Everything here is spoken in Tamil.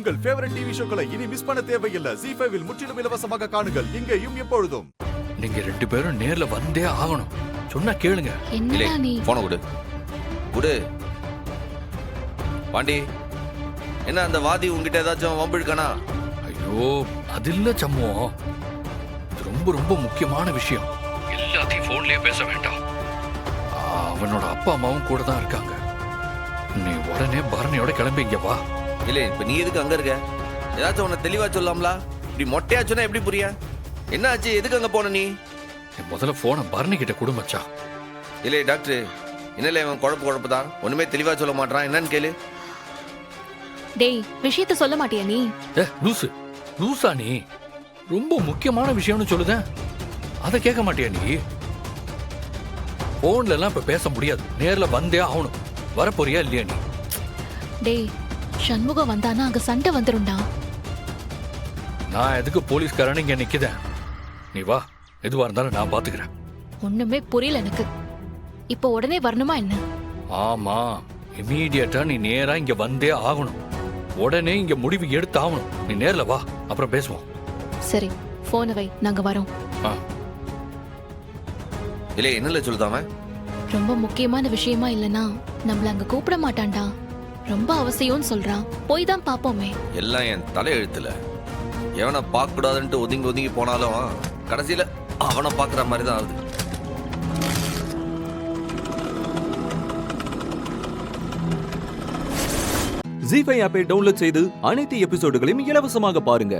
உங்கள் ஃபேவரட் டிவி ஷோக்களை இனி மிஸ் பண்ண தேவையில்லை. ZEE5 இல் முற்றிலும் இலவசமாக காணுங்கள். இங்கேயும் எப்பொழுதும். நீங்க 2 பேரும் நேர்ல வந்தே ஆகணும். சொன்னா கேளுங்க. என்னடா நீ? போன குடு பாண்டி. என்ன அந்த வாதி உங்ககிட்ட ஏதாச்சும் வம்பு இருக்கானா? ஐயோ அது இல்ல சம்மோ, இது ரொம்ப ரொம்ப முக்கியமான விஷயம். எல்லாத்தையும் போன்லயே பேச வேண்டாம். அவனோட அப்பா அம்மாவும் கூட தான் இருக்காங்க. நீ உடனே பரணியோட கிளம்பி இங்க வா. இல்ல இப்ப நீ எதுக்கு அங்க இருக்க? ஏதாச்சும் உன்னை தெளிவா சொல்லலாம்ல? இப்படி மொட்டையா சொன்னா எப்படி புரிய? என்ன ஆச்சு? எதுக்கு அங்க போன நீ? முதல்ல போன பரணி கிட்ட கொடு மச்சான். இல்லை டாக்டர், என்னல இவன் குழப்பு தான், ஒண்ணுமே தெளிவா சொல்ல மாட்டான். என்னன்னு கேளு. டேய், விஷயத்த சொல்ல மாட்டியா நீ? லூசா நீ? ரொம்ப முக்கியமான விஷயம்னு சொல்லுதேன், அதை கேட்க மாட்டியா நீ? போன்ல எல்லாம் இப்ப பேச முடியாது, நேர்ல வந்தே ஆகணும். வரப்போறியா இல்லையா நீ? டேய், சண்முகம் வந்தானா அங்க சண்டை வந்துரும்டா. நான் எதுக்கு போலீஸ்காரன் இங்க நிக்குதேன்? நீ வா, எதுவா இருந்தாலும் நான் பாத்துக்கிறேன். ஒண்ணுமே புரியல எனக்கு. இப்ப உடனே வரணுமா என்ன? ஆமா, இமீடியட்டா நீ நேரா இங்க வந்தே ஆகணும். உடனே இங்க முடிவு எடுத்து ஆகணும். நீ நேர்ல வா, அப்புறம் பேசுவோம். சரி, போனை வை, நாங்க வரோம். இல்ல என்னல சொல்லுதாம? ரொம்ப முக்கியமான விஷயமா இல்லனா நம்மள அங்க கூப்பிட மாட்டான்டா. ரொம்ப அவசியம்னு சொல்றான். போய் தான் பாப்போமே. எல்லாம் என் தலை எழுத்துல. எவனை பார்க்க கூடாதுன்ட்டு ஒதுங்கி ஒதுங்கி போனாலும் கடைசியில அவனை பாக்குற மாதிரி தான் ஆகுது. ZEE5 ஆப்பை டவுன்லோட் செய்து அனைத்து எபிசோடுகளையும் இலவசமாக பாருங்க.